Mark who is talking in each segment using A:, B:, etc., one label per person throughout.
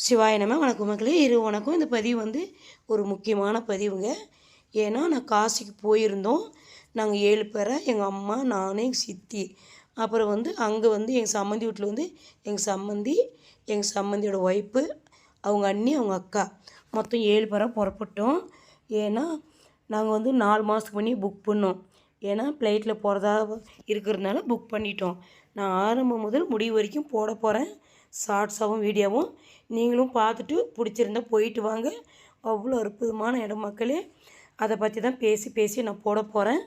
A: சிவாய நம. வணக்கம் மக்களே. வணக்கம். இந்த பதிவு வந்து ஒரு முக்கியமான பதிவுங்க. ஏன்னா நான் காசிக்கு போயிருந்தோம். நாங்கள் 7 பேரை, எங்கள் அம்மா, நான், எங்கள் சித்தி, அப்புறம் வந்து அங்கே வந்து எங்கள் சம்மந்தி வீட்டில் வந்து எங்கள் சம்மந்தியோட ஒய்ஃபு, அவங்க அண்ணி, அவங்க அக்கா, மொத்தம் 7 பேராக புறப்பட்டோம். ஏன்னா நாங்கள் வந்து 4 மாதத்துக்கு பண்ணி புக் பண்ணோம். ஏன்னா ஃப்ளைட்டில் போகிறதா இருக்கிறதுனால புக் பண்ணிட்டோம். நான் ஆரம்பம் முதல் முடிவு வரைக்கும் போட போகிறேன். ஷார்ட்ஸாகவும் வீடியோவும் நீங்களும் பார்த்துட்டு பிடிச்சிருந்தா போயிட்டு வாங்க. அவ்வளோ அற்புதமான இடம் மக்களே. அதை பற்றி தான் பேசி நான் போட போகிறேன்.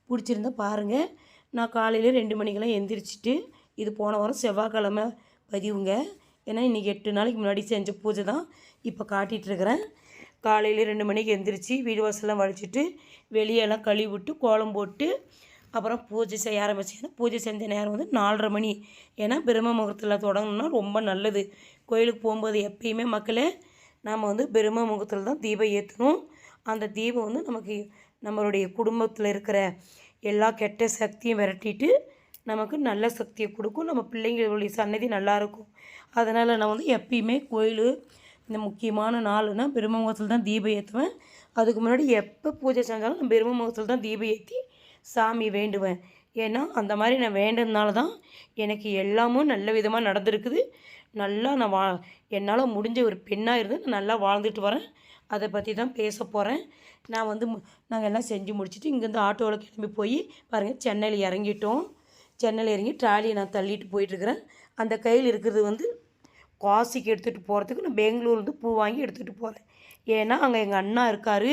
A: பிடிச்சிருந்தா பாருங்கள். நான் காலையில் 2 மணிக்கெல்லாம் எந்திரிச்சிட்டு, இது போன வாரம் செவ்வாய்க்கிழமை பதிவுங்க. ஏன்னா இன்றைக்கி 8 நாளைக்கு முன்னாடி செஞ்ச பூஜை தான் இப்போ காட்டிகிட்ருக்கிறேன். காலையில் 2 மணிக்கு எந்திரிச்சு வீடு வாசல்லாம் வலிச்சிட்டு வெளியெல்லாம் கழுவி விட்டு கோலம் போட்டு அப்புறம் பூஜை செய்ய ஆரம்பிச்சேன். பூஜை செஞ்ச நேரம் வந்து 4:30 மணி. ஏன்னா பிரம்ம முகூர்த்தத்தில் தொடங்கணும்னா ரொம்ப நல்லது. கோயிலுக்கு போகும்போது எப்பயுமே மக்களே நாம் வந்து பிரம்ம முகூர்த்தத்தில் தான் தீபம் ஏற்றணும். அந்த தீபம் வந்து நமக்கு நம்மளுடைய குடும்பத்தில் இருக்கிற எல்லா கெட்ட சக்தியும் விரட்டிட்டு நமக்கு நல்ல சக்தியை கொடுக்கும். நம்ம பிள்ளைங்களுடைய சன்னதி நல்லாயிருக்கும். அதனால் நான் வந்து எப்பயுமே கோயில் இந்த முக்கியமான நாள்னா பிரம்ம முகூர்த்தத்தில் தான் தீபம் ஏற்றுவேன். அதுக்கு முன்னாடி எப்போ பூஜை செஞ்சாலும் நான் பிரம்ம முகூர்த்தத்தில் தான் தீபம் ஏற்றி சாமி வேண்டுவேன். ஏன்னா அந்த மாதிரி நான் வேண்டதுனால தான் எனக்கு எல்லாமும் நல்ல விதமாக நடந்திருக்குது. நல்லா நான் என்னால் முடிஞ்ச ஒரு பெண்ணாக இருந்து நான் நல்லா வாழ்ந்துட்டு வரேன். அதை பற்றி தான் பேச போகிறேன். நான் வந்து நாங்கள் எல்லாம் செஞ்சு முடிச்சுட்டு இங்கேருந்து ஆட்டோவில் கிளம்பி போய் பாருங்கள் சென்னையில் இறங்கிட்டோம். சென்னையில் இறங்கி ட்ராலியை நான் தள்ளிட்டு போயிட்டுருக்கிறேன். அந்த கையில் இருக்கிறது வந்து காசிக்கு எடுத்துகிட்டு போகிறதுக்கு நான் பெங்களூர்லேருந்து பூ வாங்கி எடுத்துகிட்டு போகிறேன். ஏன்னா அங்கே எங்கள் அண்ணா இருக்கார்,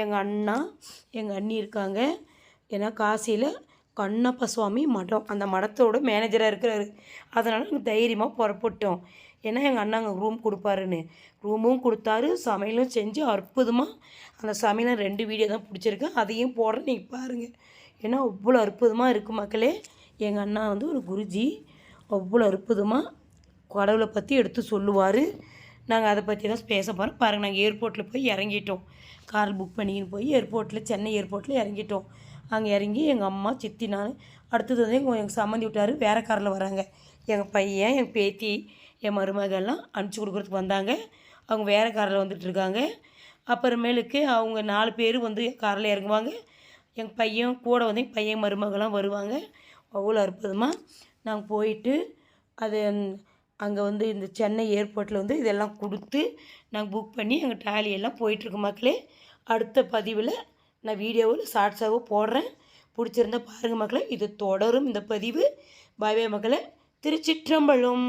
A: எங்கள் அண்ணா, எங்கள் அண்ணி இருக்காங்க. ஏன்னா காசியில் கண்ணப்ப சுவாமி மடம், அந்த மடத்தோட மேனேஜராக இருக்கிறாரு. அதனால் நாங்கள் தைரியமாக புறப்பட்டோம். ஏன்னா எங்கள் அண்ணா அங்கே ரூம் கொடுப்பாருன்னு ரூமும் கொடுத்தாரு. சமையலும் செஞ்சு அற்புதமாக அந்த சமையல் 2 வீடியோ தான் பிடிச்சிருக்கேன். அதையும் போடுறேன், நீங்கள் பாருங்கள். ஏன்னா அவ்வளோ அற்புதமாக இருக்குது மக்களே. எங்கள் அண்ணா வந்து ஒரு குருஜி. அவ்வளோ அற்புதமாக கடவுளை பற்றி எடுத்து சொல்லுவார். நாங்கள் அதை பற்றி தான் பேச போகிறோம். பாருங்கள், நாங்கள் ஏர்போர்ட்டில் போய் இறங்கிட்டோம். கார் புக் பண்ணிக்கின்னு போய் ஏர்போர்ட்டில், சென்னை ஏர்போர்ட்டில் இறங்கிட்டோம். அங்கே இறங்கி எங்கள் அம்மா, சித்தி, நான், அடுத்தது வந்து எங்கள் சம்மந்தி விட்டார் வேறு காரில் வராங்க. எங்கள் பையன், எங்கள் பேத்தி, என் மருமகள்லாம் அனுப்பிச்சி கொடுக்குறதுக்கு வந்தாங்க. அவங்க வேறு காரில் வந்துட்டுருக்காங்க. அப்புறமேலுக்கு அவங்க 4 பேர் வந்து காரில் இறங்குவாங்க. எங்கள் பையன் கூட வந்து எங்கள் பையன் மருமகள்லாம் வருவாங்க. அவ்வளோ அற்புதமாக நாங்கள் போயிட்டு அது அங்கே வந்து இந்த சென்னை ஏர்போர்ட்டில் வந்து இதெல்லாம் கொடுத்து நாங்கள் புக் பண்ணி எங்கள் ட்ராலியெல்லாம் போயிட்டுருக்கோம் மக்களே. அடுத்த பதிவில் நான் வீடியோவில் ஷார்ட்ஸாக போடுறேன். பிடிச்சிருந்தா பாருங்கள் மக்களே. இது தொடரும் இந்த பதிவு. பாய் பாய் மக்களே. திருச்சிற்றம்பலம்.